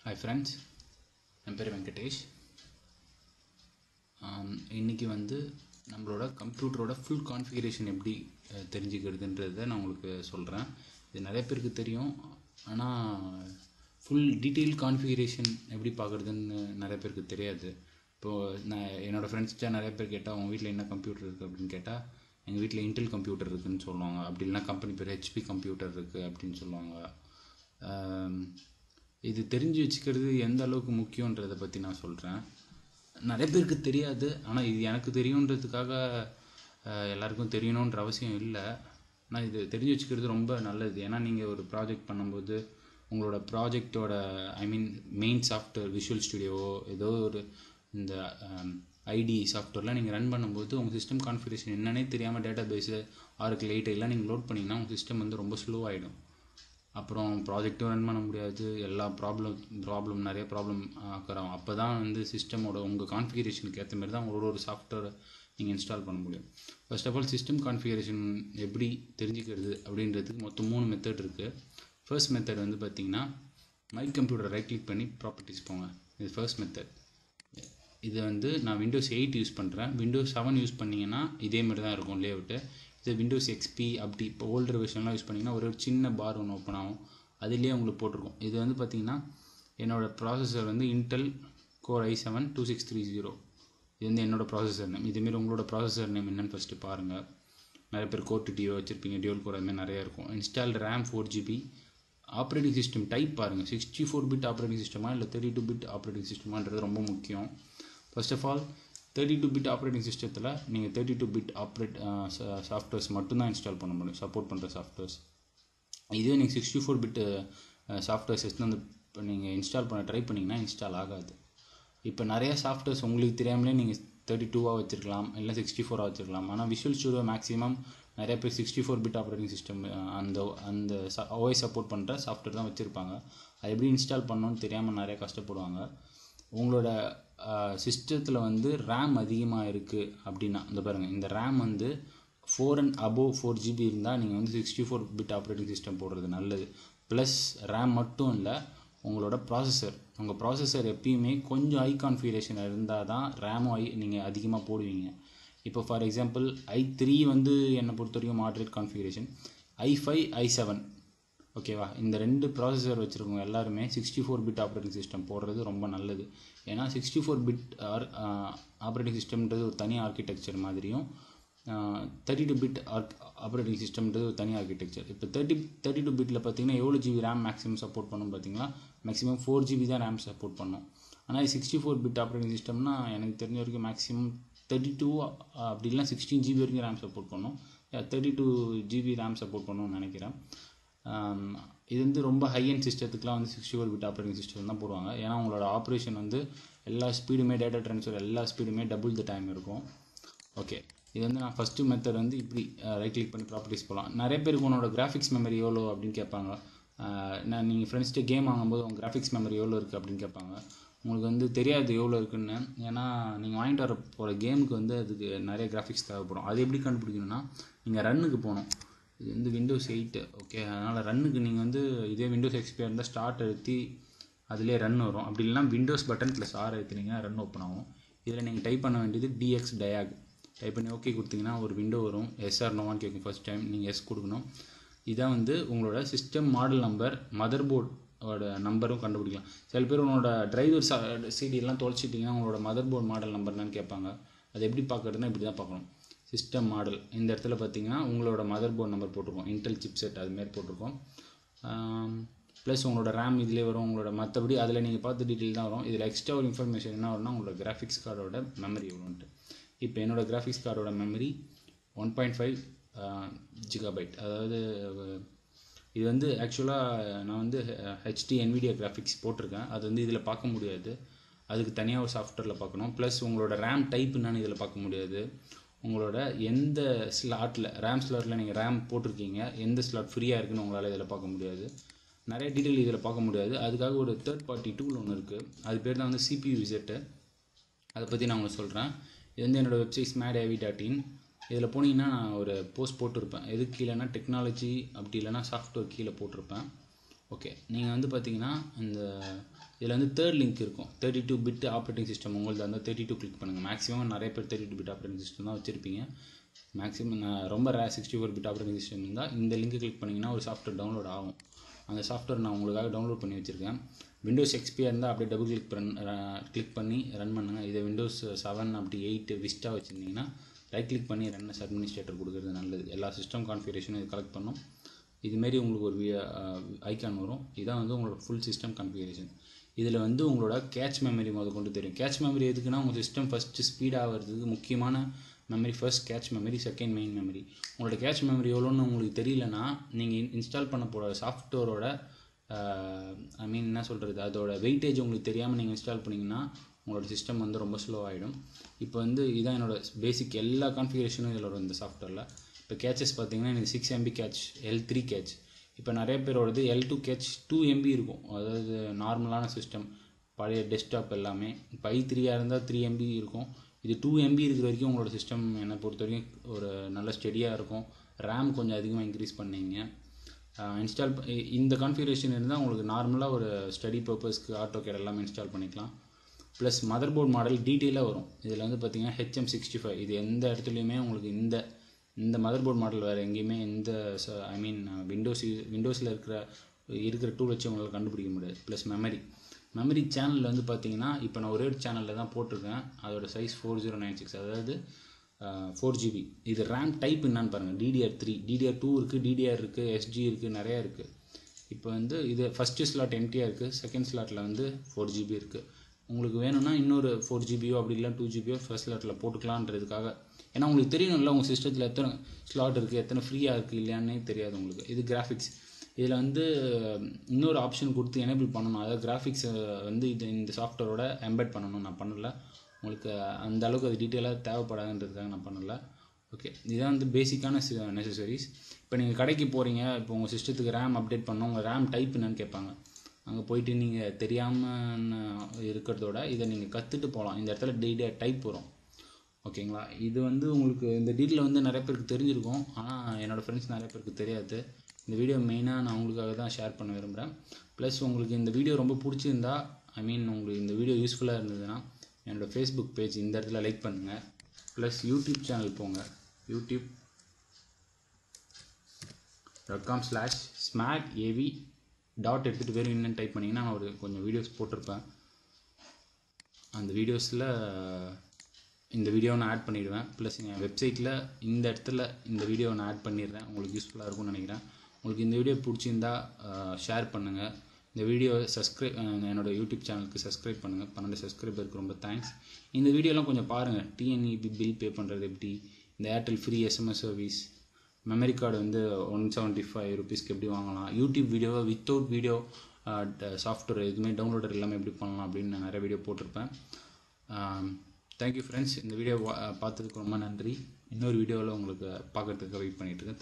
Hi friends, என் பேர் வெங்கடேஷ். இன்றைக்கி நம்மளோட கம்ப்யூட்டரோட ஃபுல் கான்ஃபிகரேஷன் எப்படி தெரிஞ்சுக்கிறதுன்றதை நான் உங்களுக்கு சொல்கிறேன். இது நிறைய பேருக்கு தெரியும், ஆனால் ஃபுல் டீட்டெயில் கான்ஃபிகரேஷன் எப்படி பார்க்குறதுன்னு நிறைய பேருக்கு தெரியாது. இப்போது நான் என்னோடய ஃப்ரெண்ட்ஸ்கிட்ட நிறைய பேர் கேட்டால் உங்கள் வீட்டில் என்ன கம்ப்யூட்டர் இருக்குது அப்படின்னு கேட்டால் எங்கள் வீட்டில் இன்டெல் கம்ப்யூட்டர் இருக்குதுன்னு சொல்லுவாங்க. அப்படி இல்லைனா கம்பெனி பேர் ஹெச்பி கம்ப்யூட்டர் இருக்குது அப்படின்னு சொல்லுவாங்க. இது தெரிஞ்சு வச்சுக்கிறது எந்த அளவுக்கு முக்கியன்றதை பற்றி நான் சொல்கிறேன். நிறைய பேருக்கு தெரியாது, ஆனால் இது எனக்கு தெரியுன்றதுக்காக எல்லாருக்கும் தெரியணுன்ற அவசியம் இல்லை. ஆனால் இது தெரிஞ்சு வச்சுக்கிறது ரொம்ப நல்லது. ஏன்னா நீங்கள் ஒரு ப்ராஜெக்ட் பண்ணும்போது உங்களோட ப்ராஜெக்டோட மெயின் சாஃப்ட்வேர் விஷுவல் ஸ்டுடியோவோ ஏதோ ஒரு இந்த ஐடி சாஃப்ட்வேர்லாம் நீங்கள் ரன் பண்ணும்போது உங்கள் சிஸ்டம் கான்ஃபிகரேஷன் என்னன்னே தெரியாமல் டேட்டா பேஸு ஆர்க்கிள் 8 எல்லாம் நீங்கள் லோட் பண்ணிங்கன்னா உங்கள் சிஸ்டம் ரொம்ப ஸ்லோ ஆகிடும். அப்புறம் ப்ராஜெக்டும் ரன் பண்ண முடியாது. எல்லா நிறைய ப்ராப்ளம் ஆக்குறோம். அப்போ தான் சிஸ்டமோட உங்கள் கான்ஃபிகரேஷனுக்கு ஏற்ற மாதிரி தான் உங்களோட ஒரு சாஃப்ட்வேரை நீங்கள் இன்ஸ்டால் பண்ண முடியும். First of all system configuration எப்படி தெரிஞ்சுக்கிறது அப்படின்றதுக்கு மொத்தம் 3 மெத்தட் இருக்குது. ஃபர்ஸ்ட் மெத்தட் பார்த்திங்கன்னா மை கம்ப்யூட்டர் ரைட் கிளிக் பண்ணி ப்ராப்பர்ட்டிஸ் போங்க. இது ஃபர்ஸ்ட் மெத்தட். இது நான் விண்டோஸ் 8 யூஸ் பண்ணுறேன். விண்டோஸ் 7 யூஸ் பண்ணிங்கன்னா இதேமாதிரி தான் இருக்கும் லேஅவுட்டு. இது விண்டோஸ் எக்ஸ்பி அப்படி இப்போ ஓல்டர் வெர்ஷன்லாம் யூஸ் பண்ணிங்கன்னா ஒரு சின்ன பார் ஒன்று ஓப்பன் ஆகும். அதுலேயே உங்களுக்கு போட்டிருக்கும். இது பார்த்திங்கன்னா என்னோடய ப்ராசஸர் இன்டெல் கோர் i7 2630. இது என்னோடய ப்ராசஸர் நேம். இதுமாரி உங்களோட ப்ராசஸர் நேம் என்னென்னு ஃபஸ்ட்டு பாருங்கள். நிறைய பேர் கோர் டிடிஓ வச்சுருப்பீங்க, டியூல் கோர் அதுமாதிரி நிறையா இருக்கும். Installed RAM 4GB. Operating system type பாருங்கள், 64 பிட் ஆப்ரேட்டிங் சிஸ்டமா இல்லை 32 பிட் ஆப்ரேட்டிங் சிஸ்டமான்றது ரொம்ப முக்கியம். First of all 32 bit operating சிஸ்டத்தில் நீங்கள் 32 பிட் சாஃப்ட்வேர்ஸ் மட்டும்தான் இன்ஸ்டால் பண்ண முடியும், சப்போர்ட் பண்ணுற சாஃப்ட்வேர்ஸ். இதுவே நீங்கள் 64 பிட் சாஃப்ட்வேர்ஸ் இப்போ நீங்கள் இன்ஸ்டால் பண்ண ட்ரை பண்ணிங்கன்னா இன்ஸ்டால் ஆகாது. இப்போ நிறைய சாஃப்ட்வேர்ஸ் உங்களுக்கு தெரியாமலே நீங்கள் 32 வச்சுருக்கலாம், இல்லை 64 வச்சுருக்கலாம். ஆனால் விஷுவல் ஸ்டுடியோ மேக்ஸிமம் நிறைய பேர் 64 பிட் ஆப்ரேட்டிங் சிஸ்டம் அந்த ஓஎஸ் சப்போர்ட் பண்ணுற சாஃப்ட்வேர் தான் வச்சுருப்பாங்க. அது எப்படி இன்ஸ்டால் பண்ணணும்னு தெரியாமல் நிறைய கஷ்டப்படுவாங்க. உங்களோட சிஸ்டத்தில் ரேம் அதிகமாக இருக்குது அப்படின்னா இந்த பாருங்கள், இந்த ரேம் 4 and above 4GB இருந்தால் நீங்கள் 64 பிட் ஆப்ரேட்டிங் சிஸ்டம் போடுறது நல்லது. ப்ளஸ் ரேம் மட்டும் இல்லை, உங்களோட உங்கள் ப்ராசஸர் எப்பயுமே கொஞ்சம் ஹை கான்ஃபிகரேஷன் இருந்தால் தான் ரேமும் நீங்கள் அதிகமாக போடுவீங்க. இப்போ ஃபார் எக்ஸாம்பிள் i3 என்னை பொறுத்த வரைக்கும் மாட்ரேட் கான்ஃபிகரேஷன், i5 i7 ஓகேவா. இந்த 2 ப்ராசஸர் வச்சுருக்கவங்க எல்லாருமே 64 பிட் ஆப்ரேட்டிங் சிஸ்டம் போடுறது ரொம்ப நல்லது. ஏன்னா 64 பிட் ஆப்ரேட்டிங் சிஸ்டம்ன்றது ஒரு தனி ஆர்கிடெக்சர் மாதிரியும் 32 பிட் ஆப்ரேட்டிங் சிஸ்டம்ன்றது ஒரு தனி ஆர்கிடெக்சர். இப்போ 32 பிட்டில் பார்த்தீங்கன்னா எவ்வளோ ஜிபி ரேம் மேக்ஸிமம் சப்போர்ட் பண்ணும் பார்த்தீங்கன்னா மேக்ஸிமம் 4GB தான் ரேம் சப்போர்ட் பண்ணும். ஆனால் 64 பிட் ஆப்ரேட்டிங் சிஸ்டம்னா எனக்கு தெரிஞ்ச வரைக்கும் மேக்ஸிமம் 32 அப்படி இல்லைனா 16GB வரைக்கும் ரேம் சப்போர்ட் பண்ணும். 32GB ரேம் சப்போர்ட் பண்ணணும்னு நினைக்கிறேன். இது ரொம்ப ஹை அண்ட் சிஸ்டத்துக்குலாம் 64 பிட் ஆப்ரேட்டிங் சிஸ்டம் தான் போடுவாங்க. ஏன்னா உங்களோட ஆப்ரேஷன் எல்லா ஸ்பீடுமே டேட்டா ட்ரான்ஸ்ஃபர் எல்லா ஸ்பீடுமே டபுள் த டைம் இருக்கும். ஓகே, இது நான் ஃபஸ்ட்டு மெத்தட் இப்படி ரைட் கிளிக் பண்ணி ப்ராப்பர்ட்டிஸ் போகலாம். நிறைய பேருக்கு உன்னோட கிராஃபிக்ஸ் மெமரி எவ்வளோ அப்படின்னு கேட்பாங்க. நீங்கள் ஃப்ரெண்ட்ஸ்கிட்ட கேம் வாங்கும்போது உங்கள் கிராஃபிக்ஸ் மெமரி எவ்வளோ இருக்குது அப்படின்னு கேட்பாங்க. உங்களுக்கு தெரியாது எவ்வளோ இருக்குன்னு. ஏன்னா நீங்கள் வாங்கிட்டு வர போகிற கேமுக்கு அதுக்கு நிறைய கிராஃபிக்ஸ் தேவைப்படும். அது எப்படி கண்டுபிடிக்கணும்னா நீங்கள் ரன்னுக்கு போகணும். இது விண்டோஸ் 8 ஓகே. அதனால் ரன்னுக்கு நீங்கள் இதே விண்டோஸ் எக்ஸ்பி இருந்தால் ஸ்டார்ட் அழுத்தி அதிலே ரன் வரும். அப்படி இல்லைனா விண்டோஸ் பட்டன் +R அழுத்தினீங்கன்னா ரன் ஓப்பன் ஆகும். இதில் நீங்கள் டைப் பண்ண வேண்டியது DX டயாக் டைப் பண்ணி ஓகே கொடுத்தீங்கன்னா ஒரு விண்டோ வரும். SR நோவான்னு கேட்கும். ஃபர்ஸ்ட் டைம் நீங்கள் எஸ் கொடுக்கணும். இதான் உங்களோட சிஸ்டம் மாடல் நம்பர், மதர் போர்டோட நம்பரும் கண்டுபிடிக்கலாம். சில பேர் உங்களோட டிரைவர் சிடியெல்லாம் தொலைச்சிட்டிங்கன்னா உங்களோட மதர் போர்டு மாடல் நம்பர் என்னன்னு கேட்பாங்க. அது எப்படி பார்க்குறதுனா இப்படி தான் பார்க்கணும். சிஸ்டம் மாடல் இந்த இடத்துல பார்த்தீங்கன்னா உங்களோட மதர் போர்டு நம்பர் போட்டிருக்கோம், இன்டெல் சிப்செட் அதுமாரி போட்டிருக்கோம். ப்ளஸ் உங்களோட ரேம் இதிலே வரும். உங்களோட மற்றபடி அதில் நீங்கள் பார்த்து டீட்டெயில் தான் வரும். இதில் எக்ஸ்ட்ரா ஒரு இன்ஃபர்மேஷன் என்ன வரும்னா உங்களோட கிராஃபிக்ஸ் கார்டோட மெமரி எவ்வளோன்ட்டு. இப்போ என்னோடய கிராஃபிக்ஸ் கார்டோட மெமரி 1.5 GB. அதாவது இது ஆக்சுவலாக நான் HD NVIDIA கிராஃபிக்ஸ் போட்டிருக்கேன். அது இதில் பார்க்க முடியாது. அதுக்கு தனியாக ஒரு சாஃப்ட்வேரில் பார்க்கணும். ப்ளஸ் உங்களோட ரேம் டைப் என்னன்னு இதில் பார்க்க முடியாது. உங்களோட எந்த ஸ்லாட்டில் ரேம் ஸ்லாட்டில் நீங்கள் ரேம் போட்டிருக்கீங்க, எந்த ஸ்லாட் ஃப்ரீயாக இருக்குன்னு உங்களால் இதில் பார்க்க முடியாது. நிறைய டீட்டெயில் இதில் பார்க்க முடியாது. அதுக்காக ஒரு தேர்ட் பார்ட்டி டூல் ஒன்று இருக்குது. அது பேர் தான் CPU விசிட்டு. அதை பற்றி நான் உங்களுக்கு சொல்கிறேன். இது என்னோடய வெப்சைட் smadeavi.in. இதில் போனீங்கன்னா நான் ஒரு போஸ்ட் போட்டிருப்பேன். எது கீழேனா டெக்னாலஜி அப்படி இல்லைனா சாஃப்ட்வேர் கீழே போட்டிருப்பேன். ஓகே, நீங்கள் வந்து பார்த்தீங்கன்னா இந்த இதில் வந்து தேர்ட் லிங்க் இருக்கும், 32 பிட் ஆப்ரேட்டிங் சிஸ்டம். உங்களுக்கு அந்த 32 கிளிக் பண்ணுங்கள். மேக்ஸிமம் நிறைய பேர் 32 பிட் ஆப்ரேட்டிங் சிஸ்டம் தான் வச்சுருப்பீங்க. மேக்ஸிமம் ரொம்ப 64 பிட் ஆப்ரேட்டிங் சிஸ்டம் இருந்தால் இந்த லிங்க் கிளிக் பண்ணிங்கன்னா ஒரு சாஃப்ட்வேர் டவுன்லோட் ஆகும். அந்த சாஃப்ட்வேர் நான் உங்களுக்காக டவுன்லோட் பண்ணி வச்சுருக்கேன். விண்டோஸ் எக்ஸ்பியாக இருந்தால் அப்படியே டபுள் கிளிக் பண்ணி ரன் பண்ணுங்கள். இதை விண்டோஸ் 7 அப்படி 8 விஸ்டா வச்சுருந்தீங்கன்னா ரைட் கிளிக் பண்ணி ரன் அஸ் அட்மினிஸ்ட்ரேட்டர் கொடுக்குறது நல்லது. எல்லா சிஸ்டம் கான்ஃபிகரேஷனும் இது கலெக்ட் பண்ணும். இதுமாரி உங்களுக்கு ஒரு ஐக்கான் வரும். இதான் வந்து உங்களோட ஃபுல் சிஸ்டம் கான்ஃபிகரேஷன். இதில் வந்து உங்களோட கேட்ச் மெமரி கொண்டு தெரியும். கேட்ச் மெமரி எதுக்குன்னா உங்கள் சிஸ்டம் ஃபஸ்ட்டு ஸ்பீட் ஆகிறதுக்கு முக்கியமான memory first cache memory, second main memory. உங்களோட கேட்ச் மெமரி எவ்வளோன்னு உங்களுக்கு தெரியலனா நீங்கள் இன்ஸ்டால் பண்ண போகிற சாஃப்ட்வேரோட என்ன சொல்கிறது, அதோட வெயிட்டேஜ் உங்களுக்கு தெரியாமல் நீங்கள் இன்ஸ்டால் பண்ணிங்கன்னா உங்களோட சிஸ்டம் வந்து ரொம்ப ஸ்லோ ஆகிடும். இப்போ வந்து இதான் என்னோடய பேசிக் எல்லா கான்ஃபிகரேஷனும் இதில் வரும் இந்த சாஃப்ட்வேரில். இப்போ கேச்சஸ் பார்த்தீங்கன்னா எனக்கு 6 MB கேட்ச், L3 கேட்ச். இப்போ நிறைய பேரோடது L2 கேட்ச் 2 MB இருக்கும். அதாவது நார்மலான சிஸ்டம், பழைய டெஸ்க்டாப் எல்லாமே. இப்போ i3 இருந்தால் 3 MB இருக்கும். இது 2 MB இருக்கிற வரைக்கும் உங்களோட சிஸ்டம் என்னை பொறுத்த வரைக்கும் ஒரு நல்ல ஸ்டெடியாக இருக்கும். ரேம் கொஞ்சம் அதிகமாக இன்க்ரீஸ் பண்ணிங்க. இந்த கான்ஃபிகரேஷன் இருந்தால் உங்களுக்கு நார்மலாக ஒரு ஸ்டடி பர்பஸ்க்கு AutoCAD எல்லாமே இன்ஸ்டால் பண்ணிக்கலாம். ப்ளஸ் மதர் போர்ட் மாடல் டீட்டெயிலாக வரும். இதில் வந்து பார்த்திங்கன்னா HM65. இது எந்த இடத்துலையுமே உங்களுக்கு இந்த மதர் போர்ட் மாடல் வேறு எங்கேயுமே விண்டோஸில் இருக்கிற டூல் வச்சு உங்களால் கண்டுபிடிக்க முடியாது. ப்ளஸ் மெமரி சேனலில் வந்து பார்த்தீங்கன்னா இப்போ நான் ஒரே சேனலில் தான் போட்டிருக்கேன். அதோட சைஸ் 4096, அதாவது 4GB. இது ரேம் டைப் என்னான்னு பாருங்கள். DDR3, DDR2 இருக்குது, DDR இருக்குது, SG இருக்குது, நிறையா இருக்குது. இப்போ வந்து இது ஃபஸ்ட்டு ஸ்லாட் எம்டியாக இருக்குது, செகண்ட் ஸ்லாட்டில் வந்து 4GB இருக்குது. உங்களுக்கு வேணும்னா இன்னொரு 4GBயோ அப்படி இல்லை 2GBயோ ஃபர்ஸ்ட் ஸ்லாட்டில் போட்டுக்கலான்றதுக்காக. ஏன்னா உங்களுக்கு தெரியணும்ல உங்கள் சிஸ்டத்தில் எத்தனை ஸ்லாட் இருக்குது, எத்தனை ஃப்ரீயாக இருக்குது இல்லையானே தெரியாது உங்களுக்கு. இது கிராஃபிக்ஸ். இதில் வந்து இன்னொரு ஆப்ஷன் கொடுத்து எனேபிள் பண்ணணும். அதாவது கிராஃபிக்ஸை வந்து இந்த சாஃப்ட்வேரோட எம்பெட் பண்ணணும். நான் பண்ணலை. உங்களுக்கு அந்த அளவுக்கு அது டீட்டெயிலாக தேவைப்படாதுன்றதுக்காக நான் பண்ணலை. ஓகே, இதுதான் வந்து பேசிக்கான நெசசரிஸ். இப்போ நீங்கள் கடைக்கு போகிறீங்க, இப்போ உங்கள் சிஸ்டத்துக்கு ரேம் அப்டேட் பண்ணணும், உங்கள் ரேம் டைப் என்னன்னு கேட்பாங்க. அங்கே போயிட்டு நீங்கள் தெரியாமல் இருக்கிறதோட இதை நீங்கள் கற்றுட்டு போகலாம். இந்த இடத்துல DDR டைப் வரும். ஓகேங்களா? இது வந்து உங்களுக்கு இந்த டீட்டெயில் வந்து நிறைய பேருக்கு தெரிஞ்சிருக்கும், ஆனால் என்னோடய ஃப்ரெண்ட்ஸ் நிறைய பேருக்கு தெரியாது. இந்த வீடியோ மெயினாக நான் உங்களுக்காக தான் ஷேர் பண்ண விரும்புகிறேன். ப்ளஸ் உங்களுக்கு இந்த வீடியோ ரொம்ப பிடிச்சிருந்தா, உங்களுக்கு இந்த வீடியோ யூஸ்ஃபுல்லாக இருந்ததுன்னா என்னோடய ஃபேஸ்புக் பேஜ் இந்த இடத்துல லைக் பண்ணுங்கள். ப்ளஸ் யூடியூப் சேனல் போங்க, youtube.com/smacav எடுத்துகிட்டு பேர் என்னன்னு டைப் பண்ணிங்கன்னா நான் கொஞ்சம் வீடியோஸ் போட்டிருப்பேன். அந்த வீடியோஸில் இந்த வீடியோவை நான் ஆட் பண்ணிடுவேன். ப்ளஸ் என் வெப்சைட்டில் இந்த இடத்துல இந்த வீடியோவை நான் ஆட் பண்ணிடுறேன். உங்களுக்கு யூஸ்ஃபுல்லாக இருக்கும்னு நினைக்கிறேன். உங்களுக்கு இந்த வீடியோ பிடிச்சிருந்தா ஷேர் பண்ணுங்கள். இந்த வீடியோ என்னோடய யூடியூப் சேனலுக்கு சப்ஸ்கிரைப் பண்ணுங்கள். 12 சப்ஸ்கிரைபருக்கு ரொம்ப தேங்க்ஸ். இந்த வீடியோலாம் கொஞ்சம் பாருங்கள். TNEB பில் பே பண்ணுறது எப்படி, இந்த Airtel free SMS service, memory card வந்து 175 ருபீஸ்க்கு எப்படி வாங்கலாம், யூடியூப் வீடியோவை வித்தவுட் வீடியோ சாஃப்ட்வேர் எதுவுமே டவுன்லோடர் எல்லாமே எப்படி பண்ணலாம் அப்படின்னு நான் நிறைய வீடியோ போட்டிருப்பேன். Thank you friends. இந்த வீடியோ பார்த்ததுக்கு ரொம்ப நன்றி. இன்னொரு வீடியோவில் உங்களுக்கு பார்க்குறதுக்கு வெயிட் பண்ணிகிட்ருக்கேன்.